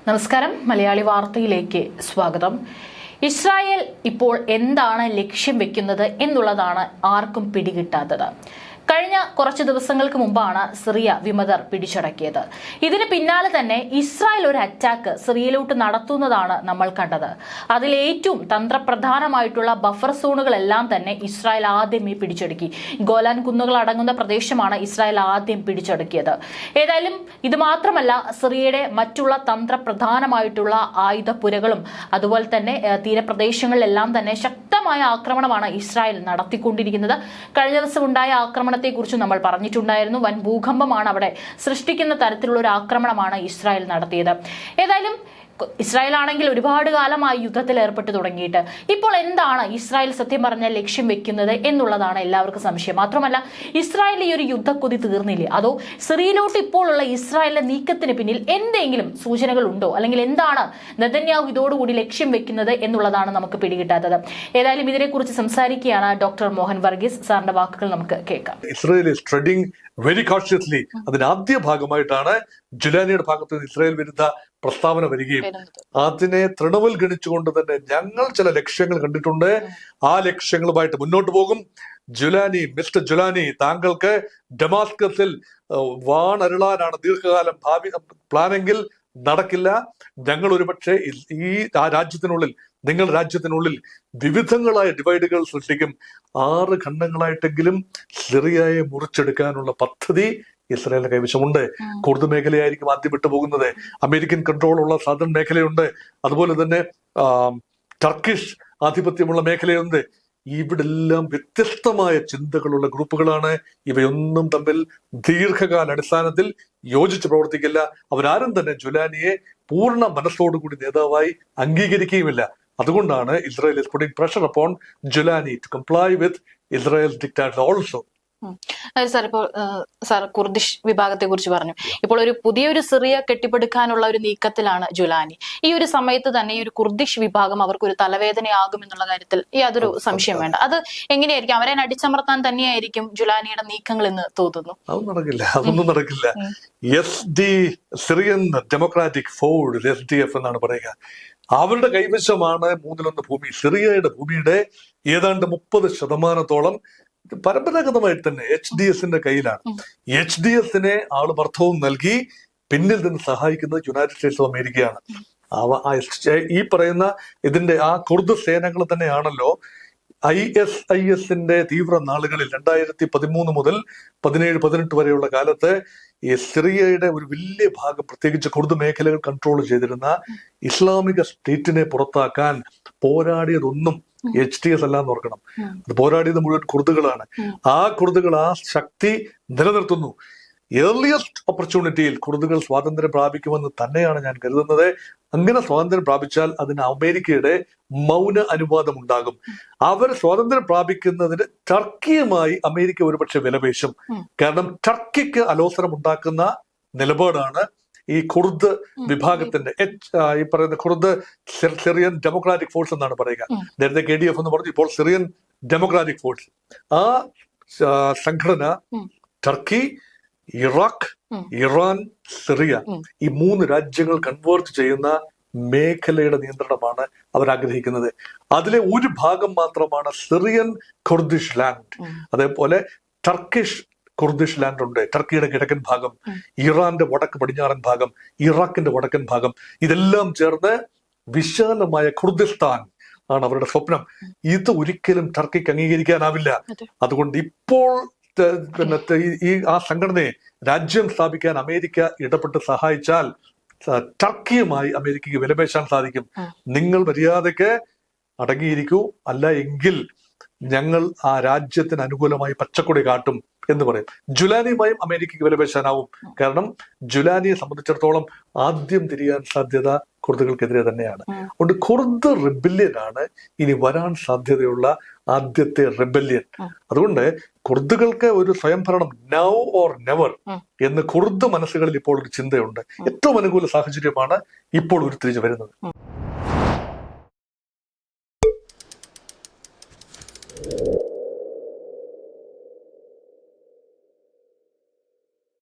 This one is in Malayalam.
നമസ്കാരം, മലയാളി വാർത്തയിലേക്ക് സ്വാഗതം. ഇസ്രായേൽ ഇപ്പോൾ എന്താണ് ലക്ഷ്യം വെക്കുന്നത് എന്നുള്ളതാണ് ആർക്കും പിടികിട്ടാത്തത്. കഴിഞ്ഞ കുറച്ച് ദിവസങ്ങൾക്ക് മുമ്പാണ് സിറിയ വിമതർ പിടിച്ചടക്കിയത്. ഇതിന് പിന്നാലെ തന്നെ ഇസ്രായേൽ ഒരു അറ്റാക്ക് സിറിയയിലോട്ട് നടത്തുന്നതാണ് നമ്മൾ കണ്ടത്. അതിൽ ഏറ്റവും തന്ത്രപ്രധാനമായിട്ടുള്ള ബഫർ സോണുകളെല്ലാം തന്നെ ഇസ്രായേൽ ആദ്യമേ പിടിച്ചടക്കി. ഗോലാൻ കുന്നുകൾ അടങ്ങുന്ന പ്രദേശമാണ് ഇസ്രായേൽ ആദ്യം പിടിച്ചടക്കിയത്. ഏതായാലും ഇത് മാത്രമല്ല, സിറിയയുടെ മറ്റുള്ള തന്ത്രപ്രധാനമായിട്ടുള്ള ആയുധപ്പുരകളും അതുപോലെ തന്നെ തീരപ്രദേശങ്ങളിലെല്ലാം തന്നെ ശക്തമായ ആക്രമണമാണ് ഇസ്രായേൽ നടത്തിക്കൊണ്ടിരിക്കുന്നത്. കഴിഞ്ഞ ദിവസം ഉണ്ടായ ആക്രമണത്തെ കുറിച്ച് നമ്മൾ പറഞ്ഞിട്ടുണ്ടായിരുന്നു. വൻ ഭൂകമ്പമാണ് അവിടെ സൃഷ്ടിക്കുന്ന തരത്തിലുള്ള ഒരു ആക്രമണമാണ് ഇസ്രായേൽ നടത്തിയത്. ഏതായാലും ഇസ്രായേൽ ആണെങ്കിൽ ഒരുപാട് കാലമായി യുദ്ധത്തിൽ ഏർപ്പെട്ട് തുടങ്ങിയിട്ട് ഇപ്പോൾ എന്താണ് ഇസ്രായേൽ സത്യം പറഞ്ഞാൽ ലക്ഷ്യം വെക്കുന്നത് എന്നുള്ളതാണ് എല്ലാവർക്കും സംശയം. മാത്രമല്ല, ഇസ്രായേൽ ഈ ഒരു യുദ്ധക്കൊതി തീർന്നില്ലേ, അതോ സിറിയയിലോട്ട് ഇപ്പോഴുള്ള ഇസ്രായേലിന്റെ നീക്കത്തിന് പിന്നിൽ എന്തെങ്കിലും സൂചനകൾ ഉണ്ടോ, അല്ലെങ്കിൽ എന്താണ് നെതന്യാഹു ഇതോടുകൂടി ലക്ഷ്യം വെക്കുന്നത് എന്നുള്ളതാണ് നമുക്ക് പിടികിട്ടാത്തത്. ഏതായാലും ഇതിനെക്കുറിച്ച് സംസാരിക്കുകയാണ് ഡോക്ടർ മോഹൻ വർഗീസ്. സാറിന്റെ വാക്കുകൾ നമുക്ക് കേൾക്കാം. Israel is treading very cautiously. അതിന്റെ ആദ്യ ഭാഗമായിട്ടാണ് ജുലാനിയുടെ ഭാഗത്ത് നിന്ന് ഇസ്രായേൽ വിരുദ്ധ പ്രസ്താവന വരികയും അതിനെ തൃണവൽഗണിച്ചുകൊണ്ട് തന്നെ ഞങ്ങൾ ചില ലക്ഷ്യങ്ങൾ കണ്ടിട്ടുണ്ട്, ആ ലക്ഷ്യങ്ങളുമായിട്ട് മുന്നോട്ട് പോകും. മിസ്റ്റർ ജുലാനി, താങ്കൾക്ക് ഡമാസ്കസിൽ വാണരുളാനാണ് ദീർഘകാലം ഭാവി പ്ലാനെങ്കിൽ നടക്കില്ല. ഞങ്ങൾ ഒരുപക്ഷെ നിങ്ങളുടെ രാജ്യത്തിനുള്ളിൽ വിവിധങ്ങളായ ഡിവൈഡുകൾ സൃഷ്ടിക്കും. 6 ഖണ്ഡങ്ങളായിട്ടെങ്കിലും സിറിയയെ മുറിച്ചെടുക്കാനുള്ള പദ്ധതി ഇസ്രായേലിന്റെ കൈവശമുണ്ട്. കുർദ് മേഖലയായിരിക്കും ആദ്യം വിട്ടുപോകുന്നത്. American കൺട്രോളുള്ള southern മേഖലയുണ്ട്. അതുപോലെ തന്നെ ടർക്കിഷ് ആധിപത്യമുള്ള മേഖലയുണ്ട്. ഇവിടെല്ലാം വ്യത്യസ്തമായ ചിന്തകളുള്ള ഗ്രൂപ്പുകളാണ്. ഇവയൊന്നും തമ്മിൽ ദീർഘകാല അടിസ്ഥാനത്തിൽ യോജിച്ച് പ്രവർത്തിക്കില്ല. അവരാരും തന്നെ ജുലാനിയെ പൂർണ്ണ മനസ്സോടുകൂടി നേതാവായി അംഗീകരിക്കുകയുമില്ല. അതുകൊണ്ടാണ് Israel is putting pressure upon Julani to comply with Israel's dictator also. Sir, ഇപ്പോൾ സാർ കുർദിഷ് വിഭാഗത്തെ കുറിച്ച് പറഞ്ഞു. ഇപ്പോൾ ഒരു പുതിയൊരു സിറിയ കെട്ടിപ്പടുക്കാനുള്ള ഒരു നീക്കത്തിലാണ് ജുലാനി. ഈ ഒരു സമയത്ത് തന്നെ ഈ ഒരു കുർദിഷ് വിഭാഗം അവർക്കൊരു തലവേദനയാകും എന്നുള്ള കാര്യത്തിൽ യാതൊരു സംശയം വേണ്ട. അത് എങ്ങനെയായിരിക്കും? അവരെ അടിച്ചമർത്താൻ തന്നെയായിരിക്കും ജുലാനിയുടെ നീക്കങ്ങൾ എന്ന് തോന്നുന്നു. അതൊന്നും നടക്കില്ല. സിറിയൻ ഡെമോക്രാറ്റിക് ഫോഴ്സ്, SDF എന്നാണ് പറയുക. അവരുടെ കൈവശമാണ് 1/3 ഭൂമി. സിറിയയുടെ ഭൂമിയുടെ ഏതാണ്ട് 30% പരമ്പരാഗതമായിട്ട് തന്നെ HDSന്റെ കയ്യിലാണ്. HDSനെ ആളുമർത്ഥവും നൽകി പിന്നിൽ നിന്ന് സഹായിക്കുന്നത് യുണൈറ്റഡ് സ്റ്റേറ്റ്സ് ഓഫ് അമേരിക്കയാണ്. ഈ പറയുന്ന ഇതിന്റെ ആ കുർദ് സേനകൾ തന്നെയാണല്ലോ ISISന്റെ തീവ്ര നാളുകളിൽ 2013 മുതൽ 17-18 വരെയുള്ള കാലത്ത് ഈ സിറിയയുടെ ഒരു വലിയ ഭാഗം, പ്രത്യേകിച്ച് കുർദ് മേഖലകൾ കൺട്രോൾ ചെയ്തിരുന്ന ഇസ്ലാമിക സ്റ്റേറ്റിനെ പുറത്താക്കാൻ പോരാടിയതൊന്നും HDS അല്ലാന്ന് ഓർക്കണം. അത് പോരാടിയത് മുഴുവൻ കുർദുകളാണ്. ആ കുർദുകൾ ആ ശക്തി നിലനിർത്തുന്നു. ഏർലിയസ്റ്റ് ഓപ്പർച്യൂണിറ്റിയിൽ കുർദുകൾ സ്വാതന്ത്ര്യം പ്രാപിക്കുമെന്ന് തന്നെയാണ് ഞാൻ കരുതുന്നത്. അങ്ങനെ സ്വാതന്ത്ര്യം പ്രാപിച്ചാൽ അതിന് അമേരിക്കയുടെ മൗന അനുവാദം ഉണ്ടാകും. അവർ സ്വാതന്ത്ര്യം പ്രാപിക്കുന്നതിന് ടർക്കിയുമായി അമേരിക്ക ഒരുപക്ഷെ വിലപേശും. കാരണം ടർക്കിക്ക് അലോസരം ഉണ്ടാക്കുന്ന നിലപാടാണ് ഈ കുർദ് വിഭാഗത്തിന്റെ ഈ പറയുന്ന കുർദ് സിറിയൻ ഡെമോക്രാറ്റിക് ഫോഴ്സ് എന്നാണ് പറയുക. നേരത്തെ KDF എന്ന് പറഞ്ഞു, ഇപ്പോൾ സിറിയൻ ഡെമോക്രാറ്റിക് ഫോഴ്സ്. ആ സംഘടന ടർക്കി, ഇറാഖ്, ഇറാൻ, സിറിയ ഈ 3 രാജ്യങ്ങൾ കൺവേർട്ട് ചെയ്യുന്ന മേഖലയുടെ നിയന്ത്രണമാണ് അവർ ആഗ്രഹിക്കുന്നത്. അതിലെ ഒരു ഭാഗം മാത്രമാണ് സിറിയൻ കുർദിഷ് ലാൻഡ്. അതേപോലെ ടർക്കിഷ് കുർദിഷ് ലാൻഡ് ഉണ്ട്. ടർക്കിയുടെ കിഴക്കൻ ഭാഗം, ഇറാന്റെ വടക്ക് പടിഞ്ഞാറൻ ഭാഗം, ഇറാഖിന്റെ വടക്കൻ ഭാഗം, ഇതെല്ലാം ചേർന്ന് വിശാലമായ കുർദിസ്ഥാൻ ആണ് അവരുടെ സ്വപ്നം. ഇത് ഒരിക്കലും ടർക്കിക്ക് അംഗീകരിക്കാനാവില്ല. അതുകൊണ്ട് ഇപ്പോൾ ഈ ആ സംഘടനയെ രാജ്യം സ്ഥാപിക്കാൻ അമേരിക്ക ഇടപെട്ട് സഹായിച്ചാൽ ടർക്കിയുമായി അമേരിക്കയ്ക്ക് വിലപേശാൻ സാധിക്കും. നിങ്ങൾ മര്യാദയ്ക്ക് അടങ്ങിയിരിക്കൂ, അല്ല എങ്കിൽ ഞങ്ങൾ ആ രാജ്യത്തിന് അനുകൂലമായി പച്ചക്കൊടി കാട്ടും എന്ന് പറയും. ജുലാനിയുമായും അമേരിക്കയ്ക്ക് വിലപേശാനാവും. കാരണം ജുലാനിയെ സംബന്ധിച്ചിടത്തോളം ആദ്യം തിരിയാൻ സാധ്യത കുർദുകൾക്കെതിരെ തന്നെയാണ്. അതുകൊണ്ട് കുർദ് റിബല്യൻ ആണ് ഇനി വരാൻ സാധ്യതയുള്ള ആദ്യത്തെ റിബല്യൻ. അതുകൊണ്ട് കുർദുകൾക്ക് ഒരു സ്വയംഭരണം നൗ ഓർ നെവർ എന്ന് കുർദ് മനസ്സുകളിൽ ഇപ്പോൾ ഒരു ചിന്തയുണ്ട്. ഏറ്റവും അനുകൂല സാഹചര്യമാണ് ഇപ്പോൾ ഉരുത്തിരിഞ്ഞു വരുന്നത്.